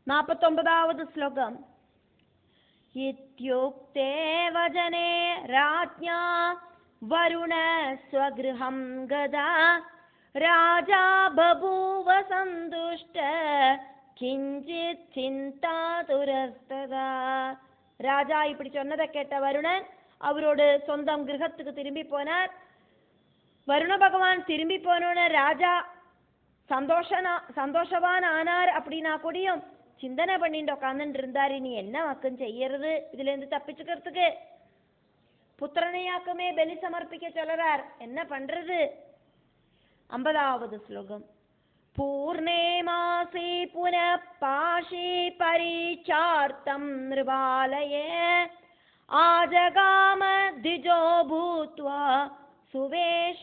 49வது ஸ்லோகம். இத்யுக்தே வஜனே ராஜ்ஞா வருண ஸ்வக்ருஹம் கதா ராஜா பபூவ சந்துஷ்ட கிஞ்சித் சிந்தாதுரஸ்ததா. ராஜா இப்படி சொன்னதை கேட்ட வருணன் அவரோட சொந்தம் கிரகத்துக்கு திரும்பி போனார். வருண பகவான் திரும்பி போனோன்னு ராஜா சந்தோஷவான் ஆனார். அப்படின்னா கூடியும் சிந்தனை பண்ணிட்டு உட்காந்துட்டு இருந்தார், இனி என்ன வாக்கம் செய்யறது இதுல இருந்து தப்பிச்சுக்கிறதுக்கு. புத்திரனையாக்குமே பலி சமர்ப்பிக்க சொல்றார், என்ன பண்றது. 50வது ஸ்லோகம். பூர்ணே மாசி புன பாஷி பரிச்சார்த்தம் நிருபாலயே ஆஜகாம திஜோ பூத்வா சுவேஷ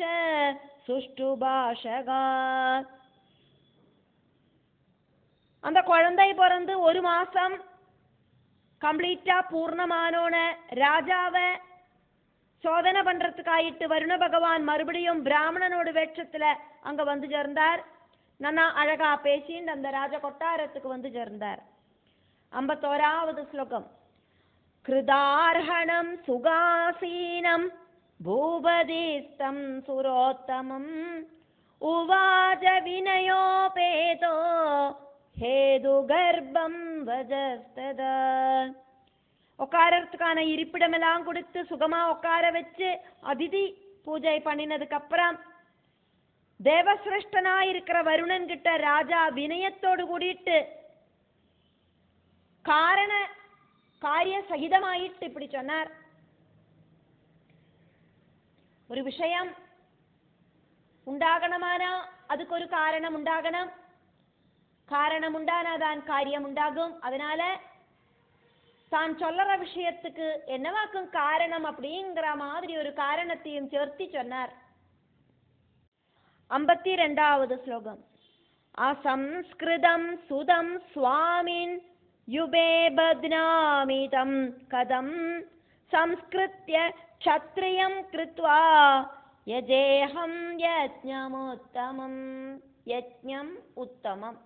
சுஷ்டு பாஷகா. அந்த குழந்தை பிறந்து 1 மாசம் கம்ப்ளீட்டா பூர்ணமானோன ராஜாவை சோதனை பண்றதுக்காயிட்டு வருண பகவான் மறுபடியும் பிராமணனோட வேஷத்துல அங்க வந்து சேர்ந்தார். நன்னா அழகா பேசின்னு அந்த ராஜ கொட்டாரத்துக்கு வந்து சேர்ந்தார். 51வது ஸ்லோகம். கிருதார்ஹணம் சுகாசீனம் பூபதிஸ்தம் சுரோத்தமம் உவாஜ வினயோபேதோ ஹேது கர்ப்பம் வஜஸ்ததா. உட்காரத்துக்கான இருப்பிடமெல்லாம் கொடுத்து சுகமா உட்கார வச்சு அதிதி பூஜை பண்ணினதுக்கு அப்புறம் தேவசிரஷ்டனா இருக்கிற வருணன் கிட்ட ராஜா வினயத்தோடு கூடிட்டு காரிய சகிதமாயிட்டு இப்படி சொன்னார். ஒரு விஷயம் உண்டாகணுமானா அதுக்கு ஒரு காரணம் உண்டாகணும். காரணம் உண்டானாதான் காரியம் உண்டாகும். அதனால தான் சொல்லுற விஷயத்துக்கு என்னவாக்கும் காரணம் அப்படிங்கிற மாதிரி ஒரு காரணத்தையும் சேர்த்தி சொன்னார். 52வது ஸ்லோகம். அசம்ஸ்கிருதம் சுதம் சுவாமின் யுபே பத்னாமிதம் கதம் சம்ஸ்கிருத்ய க்ஷத்ரியம் கிருத்வா யஜேஹம் யஜ்ஞம் உத்தமம்.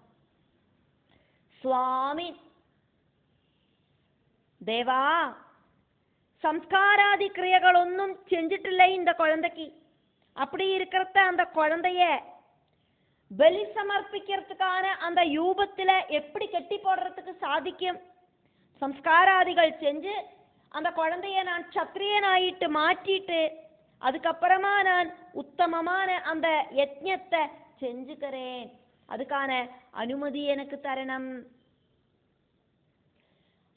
சுவாமி தேவா, சம்ஸ்காராதி கிரியைகளொன்னும் செஞ்சிட்டில்லை இந்த குழந்தைக்கு. அப்படி இருக்கிறத அந்த குழந்தைய பலி சமர்ப்பிக்கிறதுக்கான அந்த யூபத்துல எப்படி கட்டி போடுறதுக்கு சாதிக்கும்? சம்ஸ்காராதிகள் செஞ்சு அந்த குழந்தைய நான் சத்திரியனாயிட்டு மாற்றிட்டு அதுக்கப்புறமா நான் உத்தமமான அந்த யஜ்ஞத்தை செஞ்சுக்கிறேன். அதுக்கான அனுமதி எனக்கு தரணும்.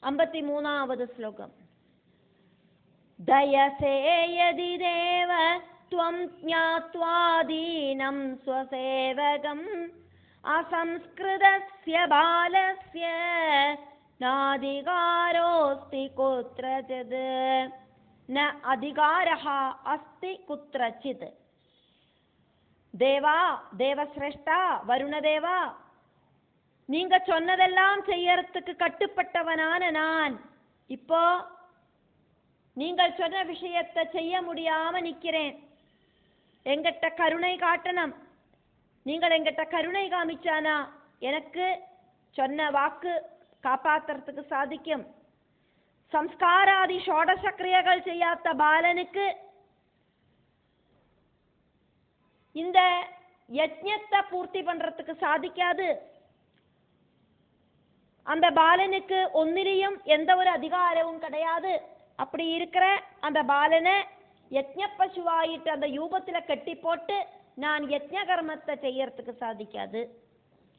53வது ஸ்லோகம். தயசே யதி தேவ த்வம் ஞாத்வாதீனம் ஸ்வசேவகம் அசம்ஸ்கிருதஸ்ய பாலஸ்ய நாதிகாரோஸ்தி குத்ரசித் ந அதிகாரஹ அஸ்தி குத்ரசித். தேவா, தேவசிரேஷ்டா, வருணதேவா, நீங்க சொன்னதெல்லாம் செய்யறதுக்கு கட்டுப்பட்டவனான நான் இப்போ நீங்கள் சொன்ன விஷயத்தை செய்ய முடியாம நிக்கிறேன். எங்கிட்ட கருணை காட்டணும். நீங்கள் எங்கிட்ட கருணை காமிச்சானா எனக்கு சொன்ன வாக்கு காப்பாத்துறதுக்கு சாதிக்கும். சம்ஸ்காராதி ஷோடச கிரியைகள் செய்யாத பாலனுக்கு இந்த யஜ்ஞத்தை பூர்த்தி பண்றதுக்கு சாதிக்காது. அந்த பாலனுக்கு ஒன்னிலையும் எந்த ஒரு அதிகாரமும் கிடையாது. அப்படி இருக்கிற அந்த பாலனை யஜ்ஞ பசுவாயிட்டு அந்த யூபத்துல கட்டி போட்டு நான் யஜ்ஞ கர்மத்தை செய்யறதுக்கு சாதிக்காது.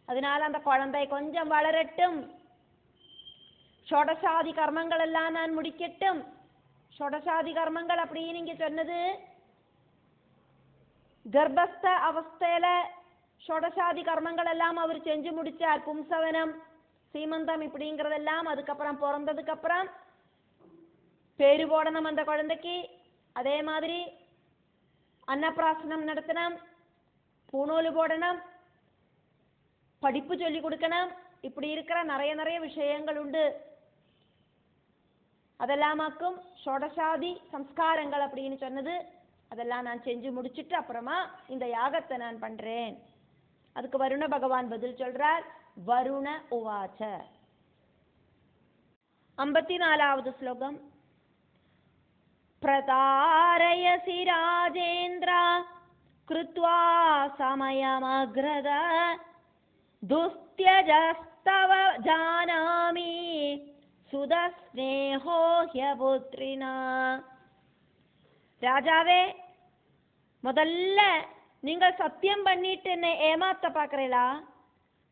அதனால அந்த குழந்தை கொஞ்சம் வளரட்டும், ஷோடசாதி கர்மங்கள் எல்லாம் நான் முடிக்கட்டும். ஷோடசாதி கர்மங்கள் அப்படின்னு நீங்க சொன்னது கர்ப்பஸ்த அவஸ்தையில ஷோடசாதி கர்மங்கள் எல்லாம் அவர் செஞ்சு முடிச்சார். பும்சவனம், சீமந்தம் இப்படிங்கிறதெல்லாம். அதுக்கப்புறம் பிறந்ததுக்கு அப்புறம் பேரு போடணும் அந்த குழந்தைக்கு. அதே மாதிரி அன்னப்பிராசனம் நடத்தணும், பூணூலு போடணும், படிப்பு சொல்லி கொடுக்கணும். இப்படி இருக்கிற நிறைய விஷயங்கள் உண்டு. அதெல்லாமாக்கும் ஷோடசாதி சம்ஸ்காரங்கள் அப்படின்னு சொன்னது. அதெல்லாம் நான் செஞ்சு முடிச்சுட்டு அப்புறமா இந்த யாகத்தை நான் பண்றேன். அதுக்கு வருண பகவான் பதில் சொல்றார். வருண உவாச்ச. 54ാമത് ശ്ലോകം. പ്രതാരയസി രാജേന്ദ്ര കൃത്വാ സമയമഗ്രത ദുസ്ത്യജസ്തവ ജാനാമി സുതസ്നേഹോ ഹ്യപുത്രിന. ராஜாவே, முதல்ல நீங்கள் சத்தியம் பண்ணிட்டு என்ன ஏமாத்த பார்க்கறீங்களா?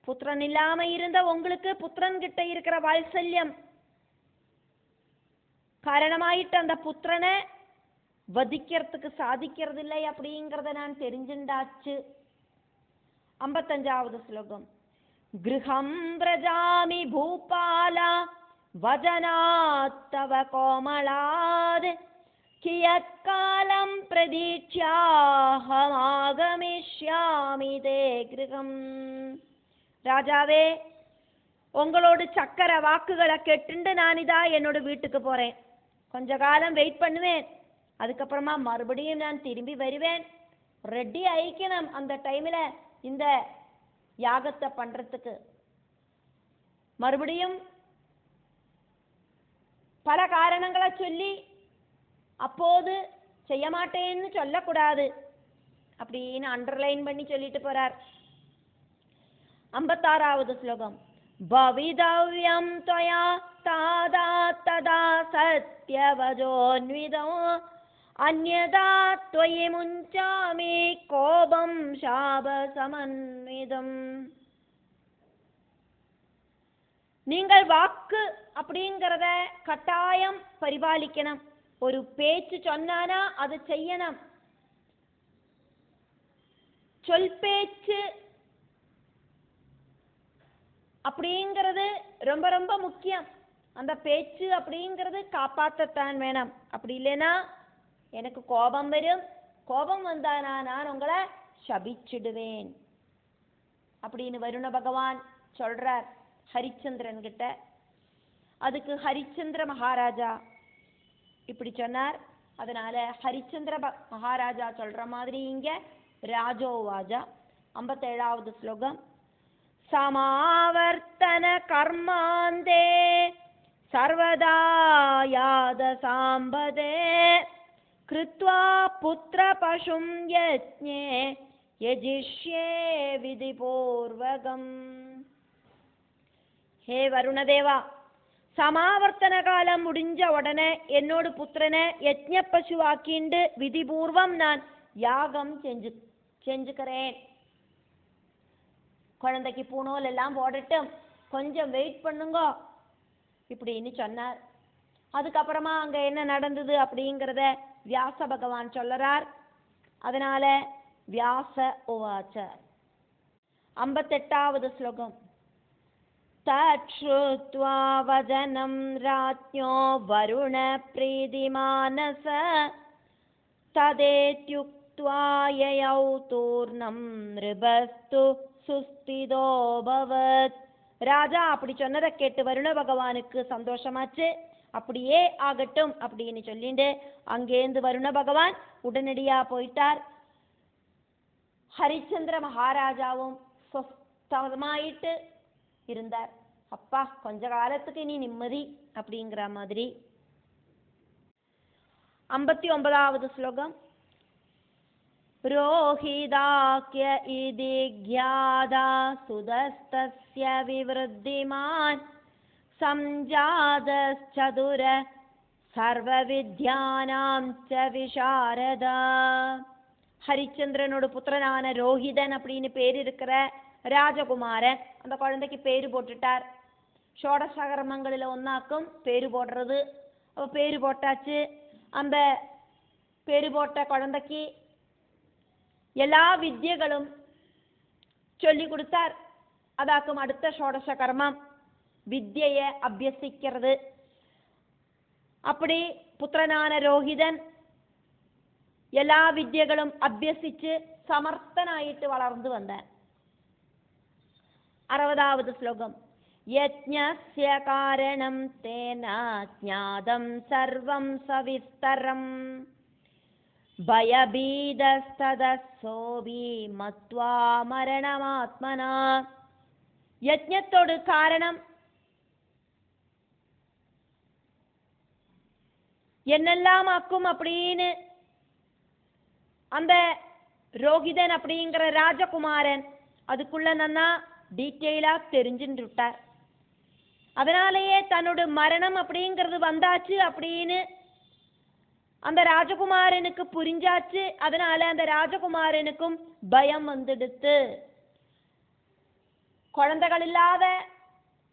புத்திரன் இல்லாம இருந்த உங்களுக்கு புத்திரன் கிட்ட இருக்கிற வாத்சல்யம் காரணமாயிட்டு அந்த புத்திரனை வதிக்கிறதுக்கு சாதிக்கிறது இல்லை அப்படிங்கிறத நான் தெரிஞ்சுண்டாச்சு. 55வது ஸ்லோகம். கிருஹம் பிரஜாமி பூபால வஜனாத்தவ கோமளாத் கியத்காலம் பிரதீட்சாஹமாகமிஷ்யாமி தே கிருஹம். ராஜாவே, உங்களோட சக்கர வாக்குகளை கேட்டுண்டு நான் இதா என்னோட வீட்டுக்கு போறேன். கொஞ்ச காலம் வெயிட் பண்ணுவேன். அதுக்கப்புறமா மறுபடியும் நான் திரும்பி வருவேன். ரெடி ஆயிக்கணும் அந்த டைம்ல இந்த யாகத்தை பண்றதுக்கு. மறுபடியும் பல காரணங்களை சொல்லி அப்போது செய்ய மாட்டேன்னு சொல்லக்கூடாது அப்படின்னு அண்டர்லைன் பண்ணி சொல்லிட்டு போறார். 56வது ஸ்லோகம். பவிதவ்யம் த்வயா தாதா ததா சத்யவஜோன்விதோ அன்யதா த்வயி முஞ்சாமி கோபம் சாப சமன்விதம். நீங்கள் வாக்கு அப்படிங்கிறத கட்டாயம் பரிபாலிக்கணும். ஒரு பேச்சு சொன்னானா அது செய்யணும். சொல் பேச்சு அப்படிங்கிறது ரொம்ப ரொம்ப முக்கியம். அந்த பேச்சு அப்படிங்கிறது காப்பாற்றத்தான் வேணும். அப்படி இல்லைன்னா எனக்கு கோபம் வரும். கோபம் வந்தானா நான் உங்களை சபிச்சிடுவேன் அப்படின்னு வருண பகவான் சொல்றார் ஹரிச்சந்திரன் கிட்ட. அதுக்கு ஹரிச்சந்திர மகாராஜா இப்படி சொன்னார். அதனால ஹரிச்சந்திர மகாராஜா சொல்ற மாதிரி இங்க ராஜோவாஜா. 57வது ஸ்லோகம். சமாவர்த்தன கர்மாந்தே சர்வதா யாத சாம்பதே கிருத்வா புத்திர பசும் யஜ்ஞே யஜிஷ்யே விதிபூர்வகம். ஹே வருணதேவா, சமாவர்த்தன காலம் முடிஞ்ச உடனே என்னோட புத்திரனை யஜ்ஞ பசுவாக்கிண்டு விதிபூர்வம் நான் யாகம் செஞ்சுக்கிறேன். குழந்தைக்கு பூணூல் எல்லாம் போடட்டும், கொஞ்சம் வெயிட் பண்ணுங்க இப்படின்னு சொன்னார். அதுக்கப்புறமா அங்க என்ன நடந்தது அப்படிங்கிறத வியாச பகவான் சொல்லறார். அதனால வியாச உவாச்ச. 58வது ஸ்லோகம். தச்ருத்வா வஜனம் ராஜ்ஞோ வருண பிரீதிமானச ததேத்யுக்த்வா யயௌ தூர்ணம் நிருபஸ்து சுஸ்திதோபவத். ராஜா அப்படி சொன்னதை கேட்டு வருண பகவானுக்கு சந்தோஷமாச்சு. அப்படியே ஆகட்டும் அப்படின்னு சொல்லிட்டு அங்கேருந்து வருண பகவான் உடனடியா போயிட்டார். ஹரிச்சந்திர மகாராஜாவும் சொஸ்தமாயிட்டு இருந்தார். அப்பா, கொஞ்ச காலத்துக்கு இனி நிம்மதி அப்படிங்கிற மாதிரி. 59வது ஸ்லோகம். ரோஹிதாக்ய இதி க்யாதா சுதஸ்தஸ்ய விவ்ருத்திமான் சம்ஜாதச்சதுர சர்வவித்யானாம் ச விசாரதா. ஹரிச்சந்திரனோட புத்திரனான ரோஹிதன் அப்படின்னு பேர் இருக்கிற ராஜகுமாரன் அந்த குழந்தைக்கு பேரு போட்டுட்டார். ஷோடச கர்மங்களில் ஒன்னாக்கும் பேரு போடுறது. அப்போ பேரு போட்டாச்சு. அந்த பேரு போட்ட குழந்தைக்கு எல்லா வித்தியகளும் சொல்லி கொடுத்தார். அதாக்கும் அடுத்த ஷோடச கர்மம் வித்யையை அபியசிக்கிறது. அப்படி புத்திரனான ரோஹிதன் எல்லா வித்தியகளும் அபியசிச்சு சமர்த்தனாயிட்டு வளர்ந்து வந்தார். 60வது ஸ்லோகம். யஜ்ஞஸ்ய காரணம் தேன ஞாதம் சர்வம் சவிஸ்தரம் பயபீதஸ்ததசோபி மத்வா மரணமாத்மனா. யஜ்ஞத்தோடு காரணம் என்னெல்லாம் ஆக்கும் அப்படின்னு அந்த ரோகிதன் அப்படிங்கிற ராஜகுமாரன் அதுக்குள்ள நன்னா டீட்டெயிலா தெரிஞ்சுட்டு விட்டார். அதனாலேயே தன்னோட மரணம் அப்படிங்கிறது வந்தாச்சு அப்படின்னு அந்த ராஜகுமாரனுக்கு புரிஞ்சாச்சு. அதனால அந்த ராஜகுமாரனுக்கும் பயம் வந்துடுத்து. குழந்தைகள் இல்லாத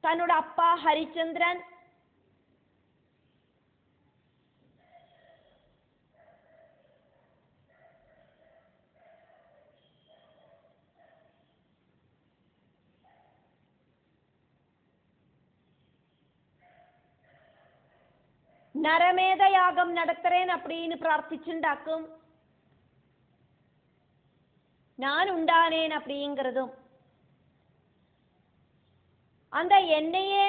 தன்னோட அப்பா ஹரிச்சந்திரன் நரமேத யாகம் நடத்துறேன் அப்படின்னு பிரார்த்திச்சுண்டாக்கும். நான் உண்டானேன் அப்படிங்கிறதும் அந்த என்னையே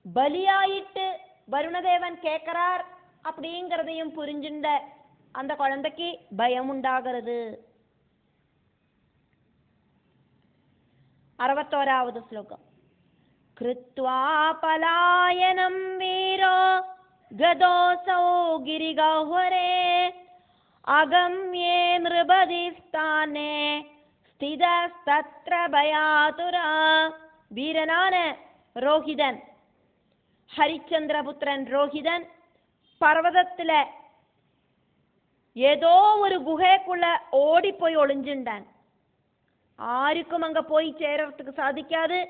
பலியாயிட்டு வருணதேவன் கேட்கிறார் அப்படிங்கிறதையும் புரிஞ்சுண்ட அந்த குழந்தைக்கு பயம் உண்டாகிறது. 61வது ஸ்லோகம். கிருத்வா பலாயனம் வீரோ கதோசௌ கிரிகஹ்வரே அகம்யே நிருபதிஸ்தானே ஸ்திதஸ்தத்ர பயாதுரா. வீரனான ரோகிதன், ஹரிச்சந்திரபுத்திரன் ரோகிதன் பர்வதத்துல ஏதோ ஒரு குகைக்குள்ள ஓடி போய் ஒளிஞ்சுண்டான். ஆருக்கும் அங்க போய் சேரறதுக்கு சாதிக்காது.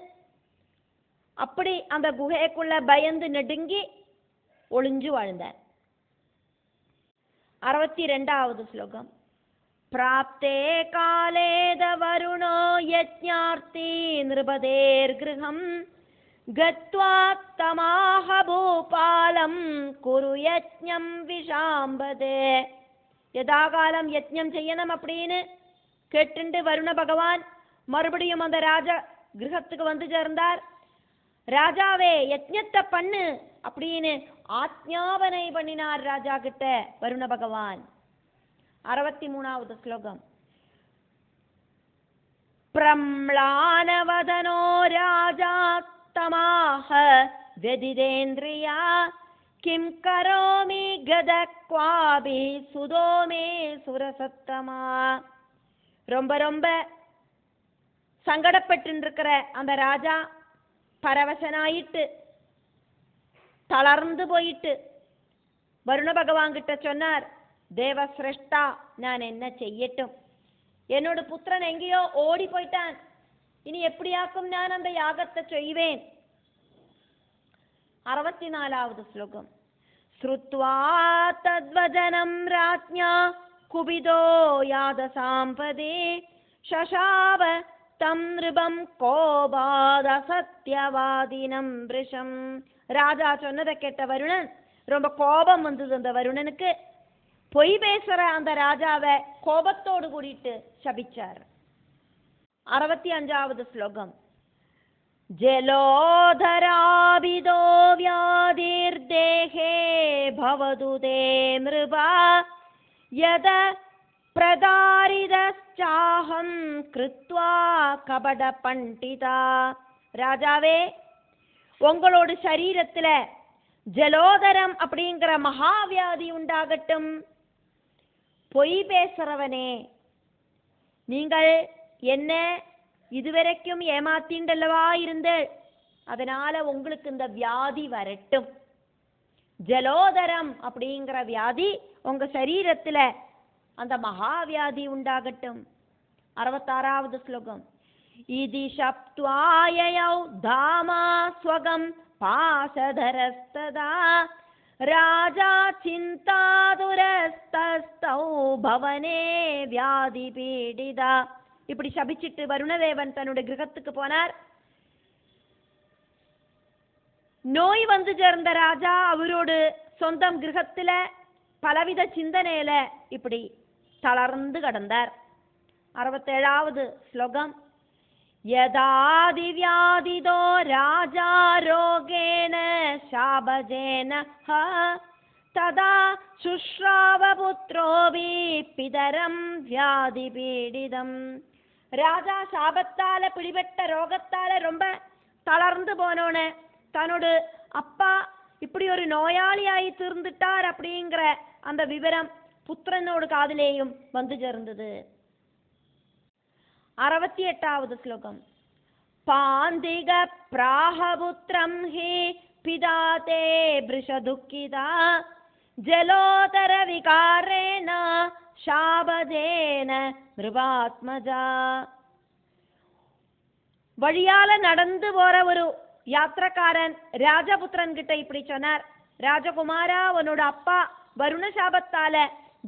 அப்படி அந்த குகைக்குள்ள பயந்து நெடுங்கி ஒளிஞ்சு வாழ்ந்தார். 62வது ஸ்லோகம். பிராப்தே காலேத வருணோ யஜ்ஞார்த்தி நிருபதேர் கிருஹம் கத்வா தமாஹ பூபாலம் குரு யஜ்ஞம் விஷாம்பதே. யதாகாலம் யஜ்ஞம் செய்யணும் அப்படின்னு கேட்டுண்டு வருண பகவான் மறுபடியும் அந்த ராஜ கிரகத்துக்கு வந்து சேர்ந்தார். ராஜாவே யஜ்ஞத்தை பண்ணு அப்படின்னு ஆக்ஞாபனை பண்ணினார் ராஜா கிட்ட வருண பகவான். 63வது ஸ்லோகம். பிரம்ளானவதனோ ராஜா தமாஹ வெதிதேந்திரியா கிம் கரோமி கதக்வாபி சுதோமே சுரசத்தமா. ரொம்ப ரொம்ப சங்கடப்பட்டு இருக்கிற அந்த ராஜா பரவசனாயிட்டு தளர்ந்து போயிட்டு வருண பகவான் கிட்ட சொன்னார், தேவசிரேஷ்டா நான் என்ன செய்யட்டும்? என்னோட புத்திரன் எங்கேயோ ஓடி போயிட்டான். இனி எப்படியாக்கும் நான் அந்த யாகத்தை செய்வேன். 64வது ஸ்லோகம். ஸ்ருத்வா தத்வஜனம் ராஜ்ஞா குபிதோ யாதசாம்பதே ஷஷாவ தம் நிருபம் கோபாத சத்யவாதினம் பிருஷம். ராஜா சொன்னதை கேட்ட வருணன் ரொம்ப கோபம் வந்தது. அந்த வருணனுக்கு பொய் பேசுற அந்த ராஜாவை கோபத்தோடு கூடிட்டு சபிச்சார். 65வது ஸ்லோகம். ஜலோதராபிதோ வியாதிர்தேஹே பவது தே மிருபா யத பிரதாரிதச்சாஹம் கிருத்வா கபட பண்டிதா. ராஜாவே உங்களோட சரீரத்துல ஜலோதரம் அப்படிங்கிற மகாவியாதி உண்டாகட்டும். பொய் பேசுறவனே, நீங்கள் என்ன இதுவரைக்கும் ஏமாத்திண்டல்லவா இருந்து, அதனால உங்களுக்கு இந்த வியாதி வரட்டும். ஜலோதரம் அப்படிங்கிற வியாதி உங்க சரீரத்துல அந்த மகாவியாதி உண்டாகட்டும். 66வது ஸ்லோகம். இதி சப்த்வாயயௌ தாமா ஸ்வகம் பாசதரஸ்ததா ராஜா சிந்தாதுரஸ்தஸ்தௌ பவனே வியாதி பீடிதா. இப்படி சபிச்சிட்டு வருணதேவன் தன்னுடைய கிரகத்துக்கு போனார். நோய் வந்து சேர்ந்த ராஜா அவரோடு சொந்தம் கிரகத்துல பலவித சிந்தனையில இப்படி தளர்ந்து கடந்தார். 67வது ஸ்லோகம். யதாதி வியாதிதோ ராஜா ரோகேன சாபஜேன ததா சுஷ்ராவ புத்ரோபி பிதரம் வியாதி பீடிதம். ராஜா சாபத்தால பிடிபட்ட ரோகத்தால ரொம்ப தளர்ந்து போனோன்னு தன்னோட அப்பா இப்படி ஒரு நோயாளியாகி தீர்ந்துட்டார் அப்படிங்கிற அந்த விவரம் புத்திரனோடு காதிலேயும் வந்து சேர்ந்தது. 68வது ஸ்லோகம். பாந்திக பிராஹபுத்ரம் ஹி பிதாதே பிருஷதுக்கிதா ஜலோதர விகாரேன ஷாபதேன நிருபாத்மஜா. வழியால நடந்து போற ஒரு யாத்திரக்காரன் ராஜபுத்திரன் கிட்ட இப்படி சொன்னார், ராஜகுமாரா, உன்னோட அப்பா வருண சாபத்தால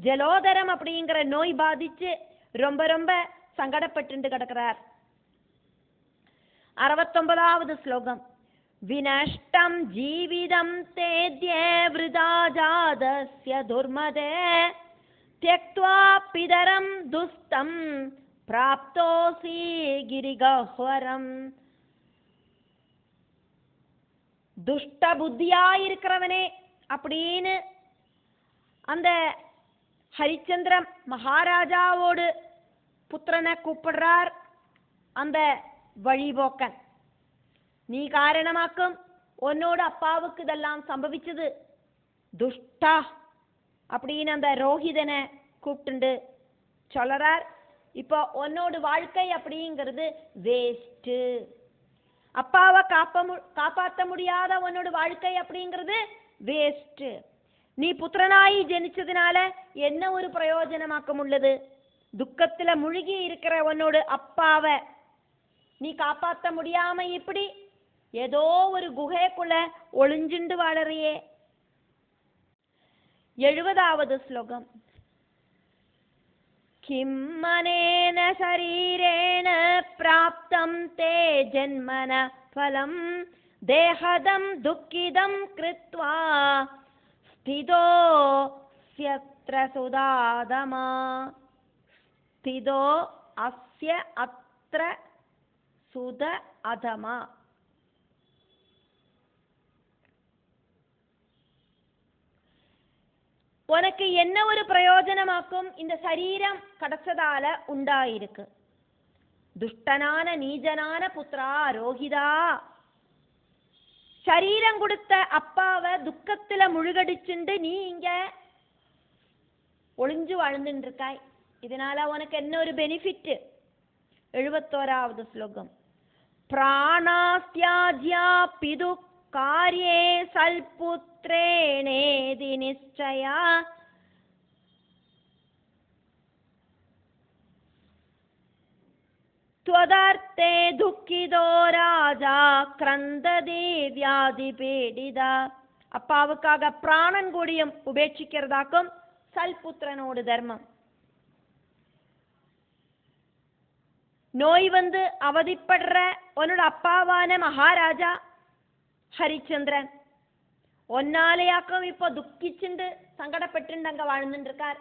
ஜலோதரம் அப்படிங்கிற நோய் பாதிச்சு ரொம்ப ரொம்ப சங்கடப்பட்டு கிடக்கிறார். 69வது ஸ்லோகம். வினஷ்டம் ஜீவிதம் தேத்யே விருதா ஜாதஸ்ய துர்மதே த்யக்த்வா பிதரம் துஸ்தம் பிராப்தோசி கிரிகஹ்வரம். துஷ்ட புத்தியாயிருக்கிறவனே அப்படின்னு அந்த ஹரிச்சந்திரன் மகாராஜாவோடு புத்திரனை கூப்பிடுறார் அந்த வழிபோக்கன். நீ காரணமாக்கும் உன்னோட அப்பாவுக்கு இதெல்லாம் சம்பவிச்சது, துஷ்டா அப்படின்னு அந்த ரோஹிதனை கூப்பிட்டு சொல்லறார். இப்போ உன்னோட வாழ்க்கை அப்படிங்கிறது வேஸ்ட். அப்பாவை காப்பாற்ற முடியாத உன்னோட வாழ்க்கை அப்படிங்கிறது வேஸ்ட். நீ புத்திரனாயி ஜனிச்சதுனால என்ன ஒரு பிரயோஜனமாக்கம் உள்ளது? துக்கத்துல முழுகி இருக்கிற உன்னோட அப்பாவை நீ காப்பாற்ற முடியாம இப்படி ஏதோ ஒரு குகைக்குள்ள ஒளிஞ்சுண்டு வாழறியே. 70வது ஸ்லோகம். கிம்மனேன சரீரேன பிராப்தம் தே ஜன்மன ஃபலம் தேஹதம் துக்கிதம் கிருத்வா ஸ்திதோ ஸ்யத்ர சுதாதமா. ஸ்திதோ அஸ்ய அத்ர சுத அதமா. உனக்கு என்ன ஒரு பிரயோஜனமாக்கும் இந்த சரீரம் கிடைச்சதால உண்டாயிருக்கு? துஷ்டனான நீஜனான புத்திரா ரோஹிதா, சரீரம் கொடுத்த அப்பாவை துக்கத்துல முழுகடிச்சுண்டு நீ இங்க ஒளிஞ்சு வாழ்ந்துட்டு இருக்காய். இதனால உனக்கு என்ன ஒரு பெனிஃபிட்? 71வது ஸ்லோகம். பிராணாஸ்யாஜ்யா பிது கார்யே சல்புத்ரேணேதி நிச்சயா த்வதர்த்தே துக்கிதோ ராஜா கிரந்ததே வியாதி பீடிதா. அப்பாவுக்காக பிராணன் கூடியும் உபேட்சிக்கிறதாக்கும் சல்புத்திரனோடு தர்மம். நோய் வந்து அவதிப்படுற உன்னோட அப்பாவான மகாராஜா ஹரிச்சந்திரன் ஒன்னாலேயாக்கும் இப்போ துக்கிச்சுண்டு சங்கடப்பட்டு அங்க வாழ்ந்துட்டு இருக்கார்.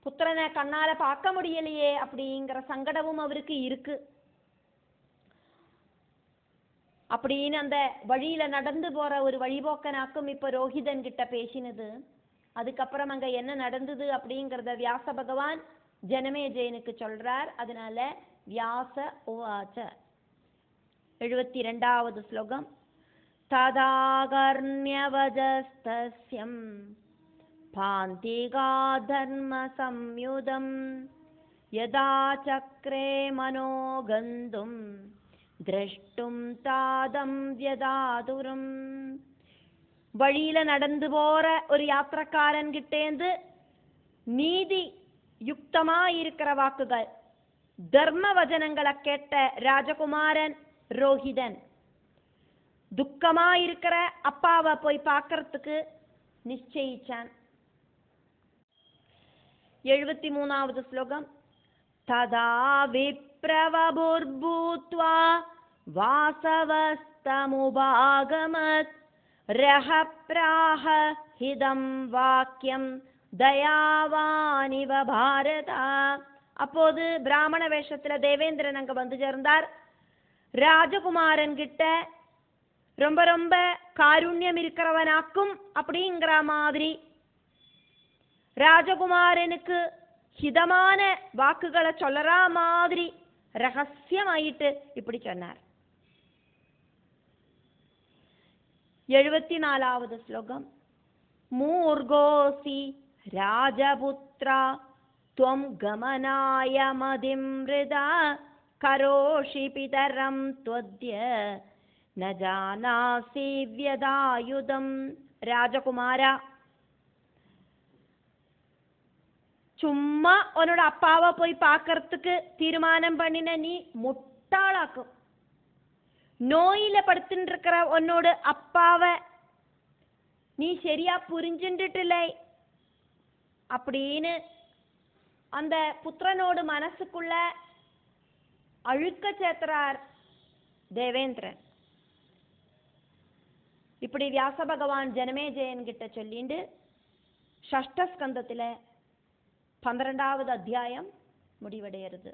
புத்திரனை கண்ணால பார்க்க முடியலையே அப்படிங்கிற சங்கடமும் அவருக்கு இருக்கு. அப்படின்னு அந்த வழியில நடந்து போற ஒரு வழிபோக்கனாக்கும் இப்ப ரோஹிதன் கிட்ட பேசினது. அதுக்கப்புறம் அங்க என்ன நடந்தது அப்படிங்கிறத வியாச பகவான் ஜனமேஜயனுக்கு சொல்றார். அதனால வியாச உவாச்ச. 72வது ஸ்லோகம். ததாகர்ண்யவஜஸ்தஸ்யம் பாந்திகா தர்ம சம்யுதம் யதா சக்ரே மனோகந்தும் திரஷ்டும் தாதம் வ்யதாதுரம். வழியில நடந்து போற ஒரு யாத்திரக்காரன் கிட்டேந்து நீதி யுக்தமா இருக்கிற வாக்குகள், தர்ம வசனங்களை கேட்ட ராஜகுமாரன் ரோஹிதன் துக்கமா இருக்கிற அப்பாவை போய் பார்க்கறதுக்கு நிச்சயிச்சான். 73வது ஸ்லோகம். ததா விப்ரவபுர்பூத்வா வாசவஸ்தமுபாகமத் ரஹப்ராஹ ஹிதம் வாக்கியம் தயாவானிவ பாரதா. அப்போது பிராமண வேஷத்துல தேவேந்திரன் அங்க வந்து சேர்ந்தார். ராஜகுமாரன் கிட்ட ரொம்ப ரொம்ப காருண்யம் இருக்கிறவனாக்கும் அப்படிங்கிற மாதிரி ராஜகுமாரனுக்கு ஹிதமான வாக்குகளை சொல்லறா மாதிரி ரகசியமாயிட்டு இப்படி சொன்னார். 74வது ஸ்லோகம். மூர்கோசி ராஜபுத்ர त्वं गमनाय मदिं मृदा करोषि पितरं त्वद्य न जानासि व्यदायुधं. ராஜகுமார, சும்மா உன்னோட அப்பாவை போய் பார்க்கறதுக்கு தீர்மானம் பண்ணின நீ முட்டாளாக்கும். நோயில படுத்துட்டு இருக்கிற உன்னோட அப்பாவை நீ சரியா புரிஞ்சுட்டுலை அப்படின்னு அந்த புத்திரனோடு மனசுக்குள்ள அழுக்க சேர்த்துறார் தேவேந்திரன். இப்படி வியாச பகவான் ஜனமேஜயன் கிட்ட சொல்லிண்டு ஷஷ்ட ஸ்கந்தத்துல 12வது அத்தியாயம் முடிவடைகிறது.